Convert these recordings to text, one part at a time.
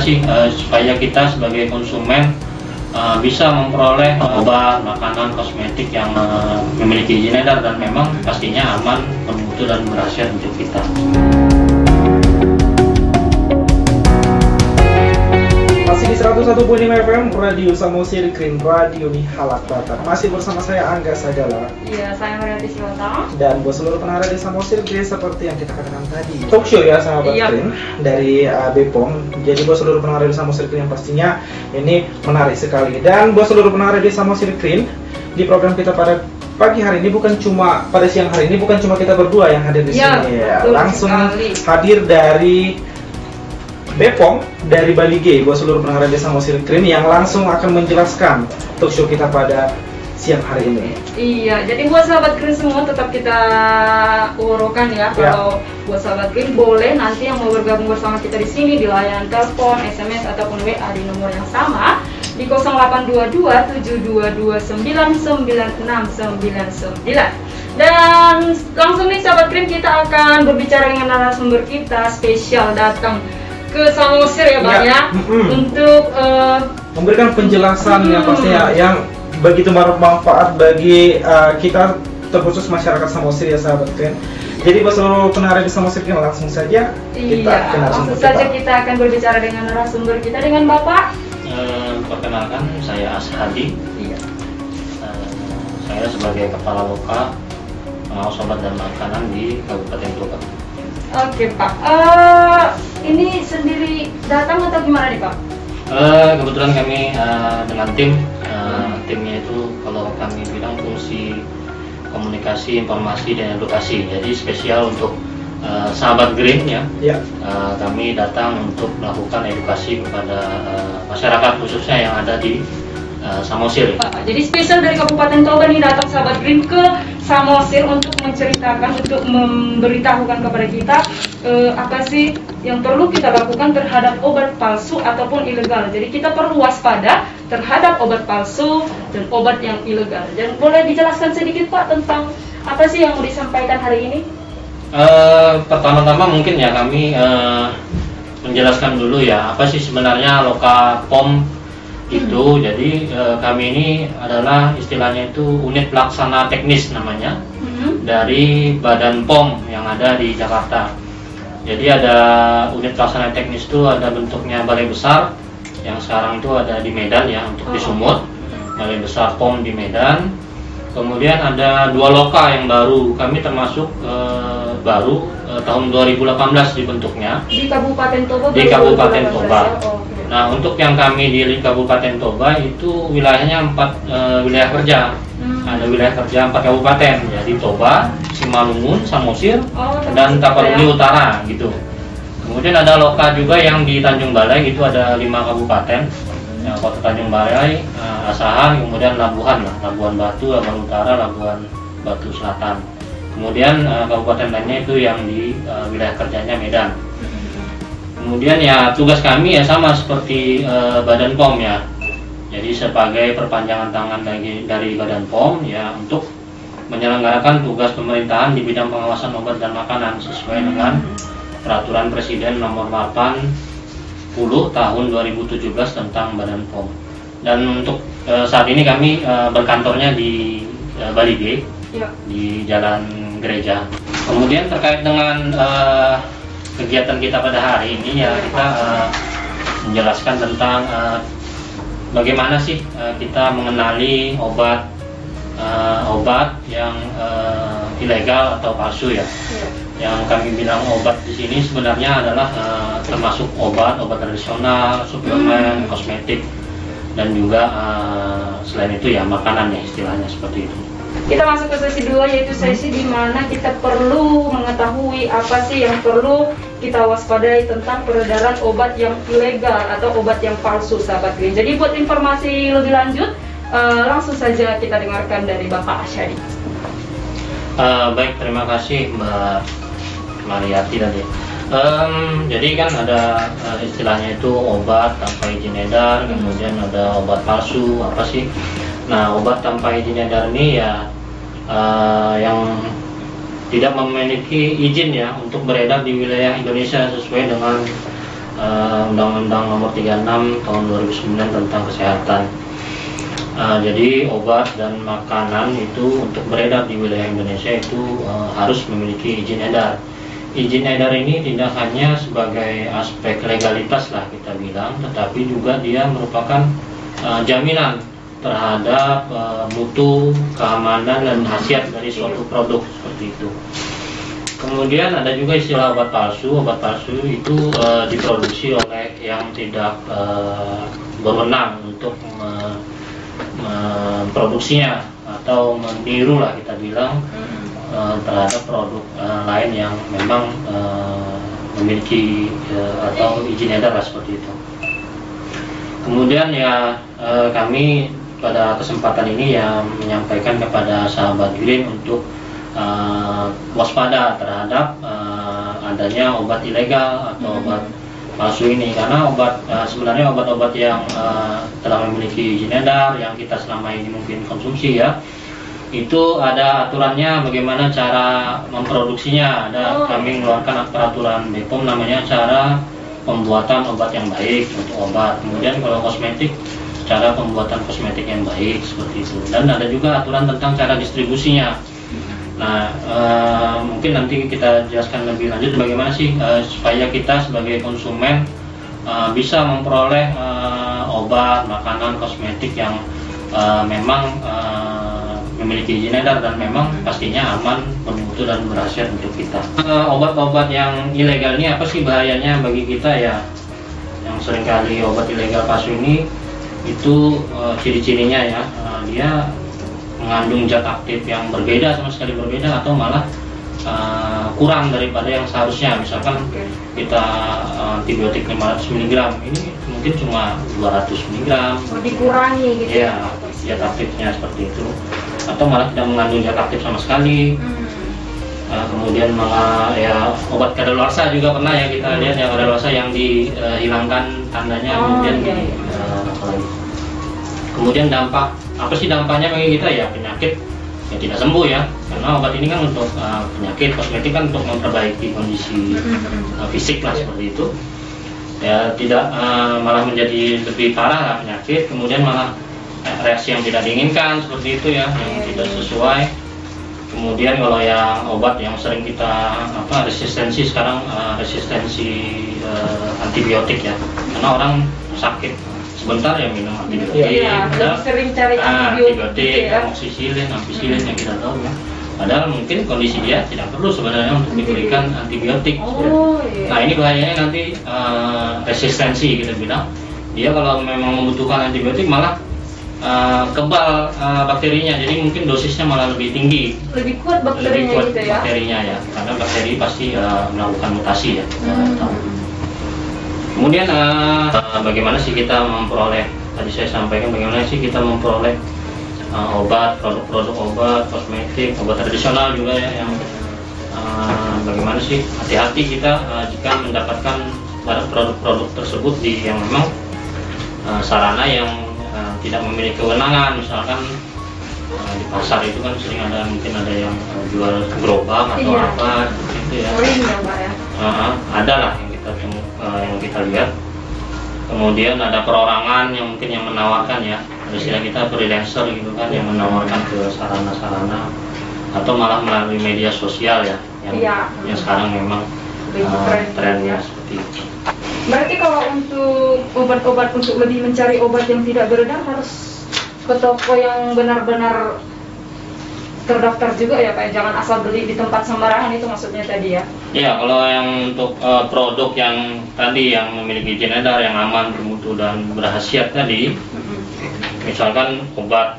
sih supaya kita sebagai konsumen bisa memperoleh obat, makanan, kosmetik yang memiliki izin edar dan memang pastinya aman, bermutu dan berkhasiat untuk kita. Masih di 101.5 FM Radio Samosir Green Radio di Halak Batak. Masih bersama saya Angga Sagala. Iya, saya Mariati Siwantang. Dan buat seluruh pendengar Radio Samosir Green, seperti yang kita katakan tadi, talk show ya sahabat Green dari BPOM. Jadi buat seluruh pendengar Radio Samosir Green yang pastinya ini menarik sekali. Dan buat seluruh pendengar Radio Samosir Green, di program kita pada pagi hari ini pada siang hari ini bukan cuma kita berdua yang hadir di sini ya. Langsung hadir dari BPOM dari Bali G, buat seluruh pendengar Desa Samosir Green yang langsung akan menjelaskan talk show kita pada siang hari ini. Iya, jadi buat sahabat Green semua tetap kita urutkan ya. Kalau buat sahabat Green boleh nanti yang mau bergabung bersama kita di sini di layanan telepon, SMS ataupun WA di nomor yang sama di 0822-7229-99699. Dan langsung nih sahabat Green, kita akan berbicara dengan narasumber kita spesial datang ke Samosir ya Pak ya, untuk memberikan penjelasan yang pastinya yang begitu bermanfaat bagi kita, terkhusus masyarakat Samosir ya sahabat Green. Jadi buat seluruh pendengar di Samosir Green, langsung saja kita akan berbicara dengan narasumber kita, dengan Bapak. Perkenalkan, saya Ashadi. Saya sebagai Kepala Loka Pengawas Obat dan Makanan di Kabupaten Toba. Oke Pak, ini sendiri datang atau gimana nih Pak? Kebetulan kami dengan timnya itu kalau kami bilang fungsi komunikasi, informasi, dan edukasi. Jadi spesial untuk sahabat Green ya. Kami datang untuk melakukan edukasi kepada masyarakat khususnya yang ada di Samosir. Jadi spesial dari Kabupaten Toba nih datang sahabat Green ke Samosir untuk menceritakan, untuk memberitahukan kepada kita apa sih yang perlu kita lakukan terhadap obat palsu ataupun ilegal. Jadi kita perlu waspada terhadap obat palsu dan obat yang ilegal. Dan boleh dijelaskan sedikit Pak tentang apa sih yang mau disampaikan hari ini? Pertama-tama mungkin ya kami menjelaskan dulu ya apa sih sebenarnya Loka POM itu. Jadi kami ini adalah istilahnya itu unit pelaksana teknis namanya dari Badan POM yang ada di Jakarta. Jadi ada unit pelaksana teknis itu ada bentuknya balai besar yang sekarang itu ada di Medan ya, untuk di Sumut, balai besar POM di Medan. Kemudian ada 2 loka yang baru, kami termasuk baru tahun 2018 dibentuknya di Kabupaten Toba. Di Kabupaten Toba. Nah, untuk yang kami di Kabupaten Toba itu wilayahnya 4 wilayah kerja. Ada wilayah kerja 4 kabupaten, jadi Toba, Simalungun, Samosir, dan Tapanuli Utara gitu. Kemudian ada loka juga yang di Tanjung Balai, itu ada 5 kabupaten. Ya, Kota Tanjung Balai, Asahan, kemudian Labuhan Batu, Labuhan Utara, Labuhan Batu Selatan. Kemudian kabupaten lainnya itu yang di wilayah kerjanya Medan. Kemudian ya tugas kami ya sama seperti Badan POM ya. Jadi sebagai perpanjangan tangan dari Badan POM ya untuk menyelenggarakan tugas pemerintahan di bidang pengawasan obat dan makanan sesuai dengan Peraturan Presiden Nomor 80 Tahun 2017 tentang Badan POM. Dan untuk saat ini kami berkantornya di Bali G, di Jalan Gereja. Kemudian terkait dengan kegiatan kita pada hari ini ya, kita menjelaskan tentang bagaimana sih kita mengenali obat yang ilegal atau palsu ya. Yang kami bilang obat di sini sebenarnya adalah termasuk obat tradisional, suplemen, kosmetik, dan juga selain itu ya makanan ya, istilahnya seperti itu. Kita masuk ke sesi 2, yaitu sesi di mana kita perlu mengetahui apa sih yang perlu kita waspadai tentang peredaran obat yang ilegal atau obat yang palsu sahabat Green. Jadi buat informasi lebih lanjut langsung saja kita dengarkan dari Bapak Ashadi. Baik, terima kasih Mbak Mariati tadi. Jadi kan ada istilahnya itu obat tanpa izin edar, kemudian ada obat palsu, apa sih? Nah, obat tanpa izin edar ini ya yang tidak memiliki izin ya untuk beredar di wilayah Indonesia sesuai dengan Undang-Undang Nomor 36 Tahun 2009 tentang kesehatan. Jadi obat dan makanan itu untuk beredar di wilayah Indonesia itu harus memiliki izin edar. Izin edar ini tidak hanya sebagai aspek legalitas lah kita bilang, tetapi juga dia merupakan jaminan terhadap mutu, keamanan, dan khasiat dari suatu produk seperti itu. Kemudian ada juga istilah obat palsu. Obat palsu itu diproduksi oleh yang tidak berwenang untuk memproduksinya atau meniru lah kita bilang terhadap produk lain yang memang memiliki atau izin edar lah seperti itu. Kemudian ya kami pada kesempatan ini ya menyampaikan kepada sahabat Green untuk waspada terhadap adanya obat ilegal atau obat palsu ini, karena sebenarnya obat-obat yang telah memiliki izin edar yang kita selama ini mungkin konsumsi ya, itu ada aturannya bagaimana cara memproduksinya. Kami mengeluarkan peraturan BPOM namanya cara pembuatan obat yang baik untuk obat. Kemudian kalau kosmetik, cara pembuatan kosmetik yang baik seperti itu. Dan ada juga aturan tentang cara distribusinya. Nah, mungkin nanti kita jelaskan lebih lanjut bagaimana sih supaya kita sebagai konsumen bisa memperoleh obat, makanan, kosmetik yang memang memiliki izin edar dan memang pastinya aman, bermutu, dan berkhasiat untuk kita. Obat-obat yang ilegal ini apa sih bahayanya bagi kita ya? Yang seringkali obat ilegal palsu ini itu ciri-cirinya ya, dia mengandung zat aktif yang berbeda, sama sekali berbeda, atau malah kurang daripada yang seharusnya. Misalkan kita antibiotik 500 mg, ini mungkin cuma 200 mg. Dikurangi gitu ya, zat aktifnya seperti itu, atau malah tidak mengandung zat aktif sama sekali. Kemudian malah ya obat kadaluarsa juga pernah ya kita lihat, yang kadaluarsa yang dihilangkan tandanya, kemudian dampak apa sih dampaknya bagi kita ya? Penyakit ya tidak sembuh ya, karena obat ini kan untuk penyakit, kosmetik kan untuk memperbaiki kondisi fisik lah seperti itu ya, tidak malah menjadi lebih parah lah penyakit, kemudian malah reaksi yang tidak diinginkan seperti itu ya, yang tidak sesuai. Kemudian kalau yang obat yang sering kita resistensi sekarang, resistensi antibiotik ya, karena orang sakit sebentar ya minum antibiotik, sering cari antibiotik, amoxicillin, ampicillin yang kita tahu ya. Padahal mungkin kondisi dia tidak perlu sebenarnya untuk diberikan antibiotik. Nah ini bahayanya nanti resistensi kita bilang. Dia kalau memang membutuhkan antibiotik malah kebal bakterinya, jadi mungkin dosisnya malah lebih tinggi, lebih kuat bakterinya, gitu ya? Bakterinya ya, karena bakteri pasti melakukan mutasi ya. Kemudian bagaimana sih kita memperoleh, tadi saya sampaikan bagaimana sih kita memperoleh obat, produk-produk obat, kosmetik, obat tradisional juga ya, yang bagaimana sih hati-hati kita jika mendapatkan produk-produk tersebut di yang memang sarana yang tidak memiliki kewenangan. Misalkan di pasar itu kan sering ada, mungkin ada yang jual gerobak atau apa gitu ya. Ada lah yang kita yang kita lihat. Kemudian ada perorangan yang mungkin yang menawarkan ya, istilah kita freelancer gitu kan, yang menawarkan ke sarana-sarana, atau malah melalui media sosial ya, yang sekarang memang trennya seperti itu. Berarti kalau untuk obat-obat, untuk lebih mencari obat yang tidak beredar, harus ke toko yang benar-benar terdaftar juga ya Pak, jangan asal beli di tempat sembarangan, itu maksudnya tadi ya? Iya, kalau yang untuk produk yang tadi yang memiliki izin edar, yang aman, bermutu, dan berkhasiat tadi, misalkan obat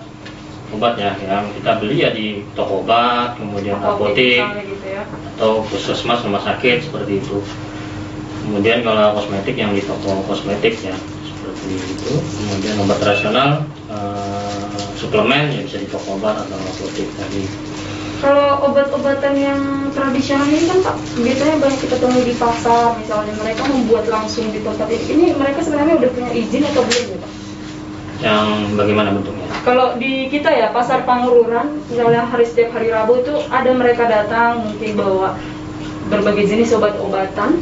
ya, yang kita beli ya di toko obat, kemudian apotek gitu ya, atau puskesmas, rumah sakit seperti itu. Kemudian kalau kosmetik yang di toko kosmetik ya seperti itu. Kemudian obat tradisional, suplemen ya bisa di toko obat atau apotek tadi. Kalau obat-obatan yang tradisional ini kan Pak, biasanya banyak kita temui di pasar, misalnya mereka membuat langsung di tempat ini mereka sebenarnya udah punya izin atau belum ya Pak? Yang bagaimana bentuknya? Kalau di kita ya, pasar Pangururan, misalnya setiap hari Rabu itu ada mereka datang mungkin bawa berbagai jenis obat-obatan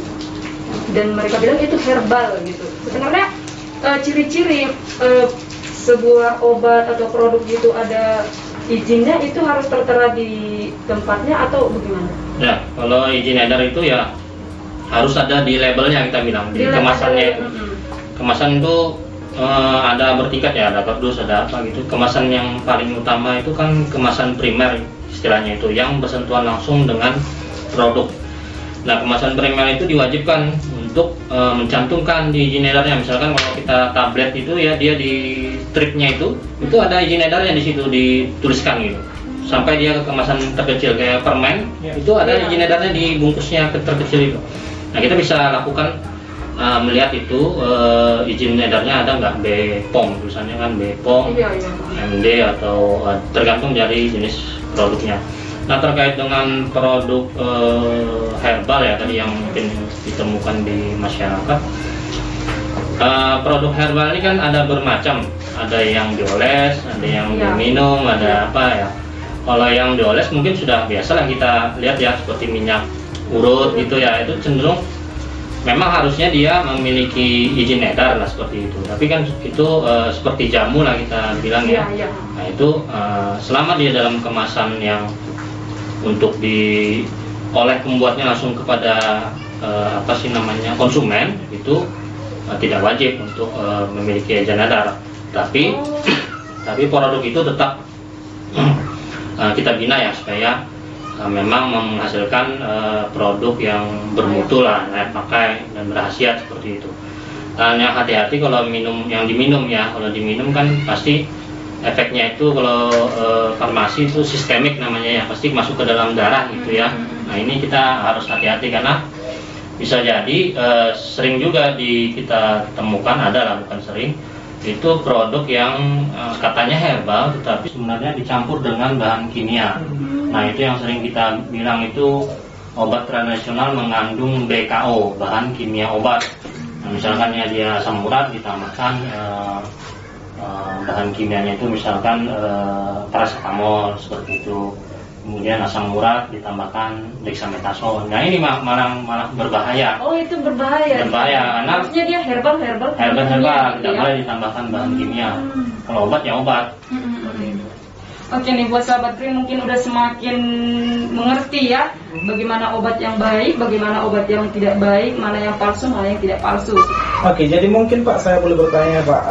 dan mereka bilang itu herbal gitu. Sebenarnya ciri-ciri sebuah obat atau produk gitu ada izinnya itu harus tertera di tempatnya atau bagaimana? Ya, kalau izin edar itu ya harus ada di labelnya, kita bilang di kemasannya itu. Kemasan itu ada bertingkat ya, ada kardus, ada apa gitu. Kemasan yang paling utama itu kan kemasan primer istilahnya itu, yang bersentuhan langsung dengan produk. Nah, kemasan primer itu diwajibkan untuk mencantumkan di izin edarnya. Misalkan kalau kita tablet itu ya, dia di stripnya itu ada izin edarnya di situ dituliskan gitu. Sampai dia ke kemasan terkecil kayak permen, itu ada izin edarnya di bungkusnya terkecil itu. Nah, kita bisa lakukan melihat itu izin edarnya ada nggak, BPOM tulisannya kan, BPOM, MD atau tergantung dari jenis produknya. Nah, terkait dengan produk herbal ya tadi yang mungkin ditemukan di masyarakat, produk herbal ini kan ada bermacam, ada yang dioles, ada yang diminum, ada apa ya. Kalau yang dioles mungkin sudah biasa lah kita lihat ya, seperti minyak urut gitu ya, itu cenderung memang harusnya dia memiliki izin edar lah seperti itu. Tapi kan itu seperti jamu lah kita bilang ya. Nah, itu selama dia dalam kemasan yang untuk oleh pembuatnya langsung kepada apa sih namanya, konsumen, itu tidak wajib untuk memiliki izin edar. Tapi produk itu tetap kita bina ya, supaya memang menghasilkan produk yang bermutu lah, layak pakai dan berkhasiat seperti itu. Dan yang hati-hati kalau yang diminum ya, kalau diminum kan pasti efeknya itu kalau farmasi itu sistemik namanya ya, pasti masuk ke dalam darah gitu ya. Nah, ini kita harus hati-hati karena bisa jadi sering juga kita temukan, ada lah bukan sering, itu produk yang katanya herbal tetapi sebenarnya dicampur dengan bahan kimia. Nah, itu yang sering kita bilang itu obat tradisional mengandung BKO, bahan kimia obat. Nah, misalkan ya dia asam urat ditambahkan bahan kimianya itu misalkan paracetamol seperti itu. Kemudian asam urat ditambahkan dexamethasone. Nah, ini malah berbahaya. Oh, itu berbahaya. Berbahaya karena maksudnya dia herbal, tidak boleh ditambahkan bahan kimia. Kalau obat ya obat. Oke nih, buat sahabat Green mungkin udah semakin mengerti ya bagaimana obat yang baik, bagaimana obat yang tidak baik, mana yang palsu, mana yang tidak palsu. Oke, jadi mungkin Pak, saya boleh bertanya Pak,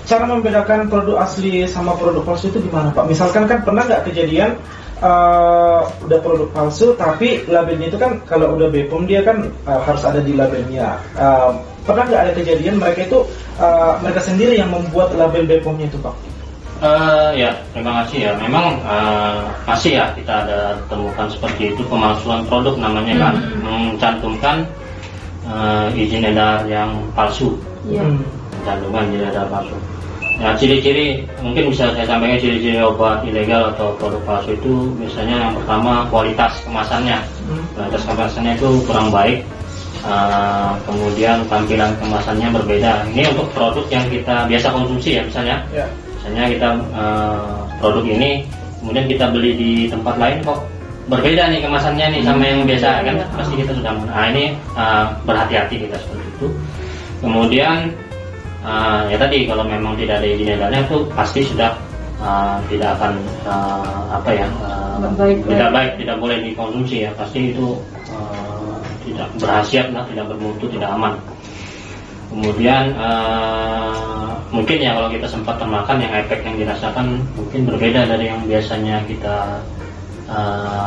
cara membedakan produk asli sama produk palsu itu gimana Pak? Misalkan kan pernah nggak kejadian udah produk palsu tapi labelnya itu kan kalau udah BPOM dia kan harus ada di labelnya. Pernah nggak ada kejadian mereka itu mereka sendiri yang membuat label BPOM-nya itu Pak? Ya, terima kasih ya. Memang masih ya kita ada temukan seperti itu, pemalsuan produk namanya kan, mencantumkan izin edar yang palsu. Mencantumkan izin edar palsu. Nah, ciri-ciri mungkin bisa saya sampaikan, ciri-ciri obat ilegal atau produk palsu itu biasanya yang pertama kualitas kemasannya. Kualitas kemasannya itu kurang baik. Kemudian tampilan kemasannya berbeda. Ini untuk produk yang kita biasa konsumsi ya, misalnya. Misalnya kita produk ini kemudian kita beli di tempat lain kok berbeda nih kemasannya nih sama yang biasa kan, pasti kita sudah ini berhati-hati kita seperti itu. Kemudian ya tadi kalau memang tidak ada izin edarnya itu pasti sudah tidak akan tidak baik, tidak boleh dikonsumsi ya, pasti itu tidak berkhasiat lah, tidak bermutu, tidak aman. Kemudian mungkin ya kalau kita sempat termakan, yang efek yang dirasakan mungkin berbeda dari yang biasanya kita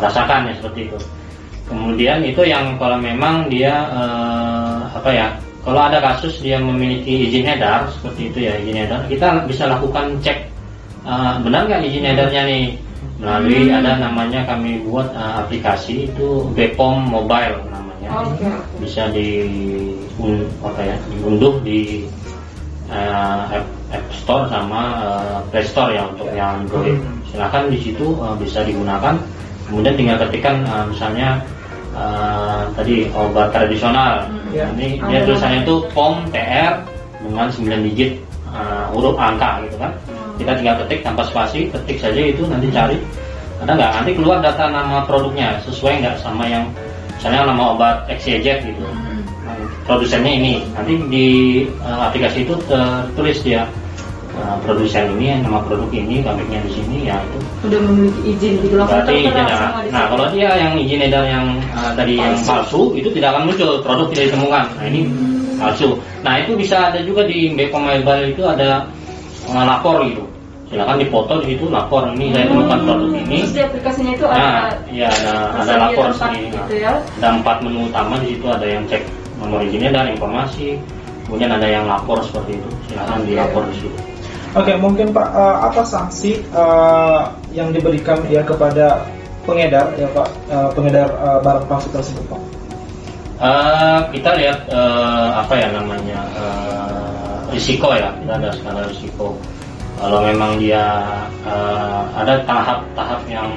rasakan ya, seperti itu. Kemudian itu yang kalau memang dia kalau ada kasus dia memiliki izin edar seperti itu ya, izin edar, kita bisa lakukan cek benar nggak izin edarnya nih, melalui ada namanya kami buat aplikasi itu BPOM Mobile namanya. Bisa diunduh di App Store sama Play Store ya untuk yang Android. Silakan di situ bisa digunakan. Kemudian tinggal ketikkan misalnya tadi obat tradisional. Ini dia tulisannya itu POM TR dengan 9 digit huruf angka gitu kan. Kita tinggal ketik tanpa spasi, ketik saja itu, nanti cari ada nggak, nanti keluar data nama produknya sesuai nggak sama yang misalnya nama obat XYZ gitu, produsennya ini, nanti di aplikasi itu tertulis dia produsen ini, nama produk ini, pabriknya di sini, ya itu udah memiliki izin gitu langsung berarti izin tertera ya. semua di Nah situ. kalau dia yang izin edar yang tadi yang palsu itu tidak akan muncul, produk tidak ditemukan. Nah ini palsu. Nah itu bisa ada juga di Bepom Mobile itu ada lapor gitu. Silakan dipoto di situ lapor, ini saya temukan produk ini. Terus di aplikasinya itu Nah, ada ya ada tersedia lapor tempat sendiri. gitu ya. Ada 4 menu utama di situ, ada yang cek nomor izinnya dan informasi. Kemudian ada yang lapor seperti itu. Silakan dilapor di situ. Oke, mungkin Pak, apa sanksi yang diberikan ya kepada pengedar ya Pak, pengedar barang palsu tersebut Pak? Kita lihat apa ya namanya risiko ya, kita ada skala risiko. Kalau memang dia ada tahap-tahap yang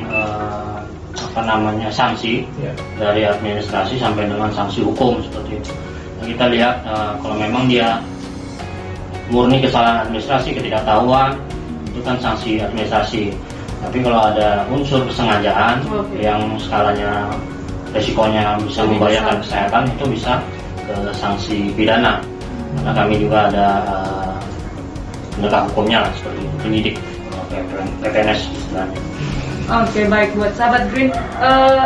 apa namanya sanksi dari administrasi sampai dengan sanksi hukum seperti itu. Nah, kita lihat kalau memang dia murni kesalahan administrasi, ketidaktahuan, itu kan sanksi administrasi. Tapi kalau ada unsur kesengajaan yang skalanya resikonya bisa membahayakan kesehatan, itu bisa ke sanksi pidana. Karena kami juga ada penegak hukumnya lah, seperti itu, penyidik PPNS istilahnya. Oke, baik buat sahabat Green,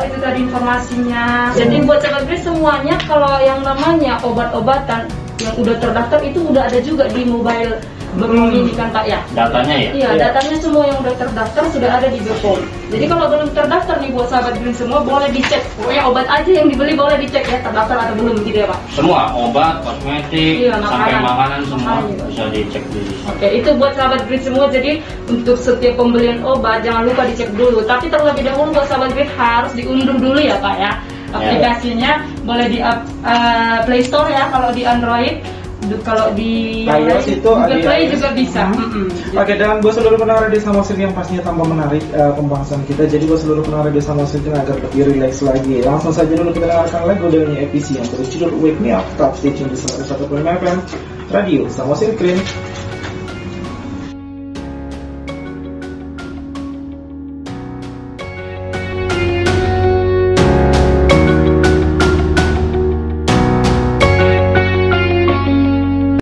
itu tadi informasinya. Jadi buat sahabat Green semuanya kalau yang namanya obat-obatan yang udah terdaftar itu udah ada juga di mobile Bepom ini kan Pak ya? Datanya ya? Iya, datanya semua yang udah terdaftar sudah ada di Bepom. Jadi kalau belum terdaftar nih buat sahabat Green semua boleh dicek. Pokoknya obat aja yang dibeli boleh dicek ya terdaftar atau belum gitu ya Pak? Semua, obat, kosmetik, sampai makanan semua bisa dicek dulu. Oke, itu buat sahabat Green semua. Jadi untuk setiap pembelian obat jangan lupa dicek dulu. Tapi terlebih dahulu buat sahabat Green harus diunduh dulu ya Pak ya. Aplikasinya boleh di Play Store ya kalau di Android. Kalau di iOS itu Google Play juga bisa. Oke, dan buat seluruh pendengar Radio Samosir yang pastinya tambah menarik pembahasan kita. Jadi buat seluruh pendengar Radio Samosir agar lebih rileks lagi, langsung saja dulu kita dengarkan lagu dari EPC yang berjudul Wake Me Up. Tetap stay tune di 101.5 FM Radio Samosir Green.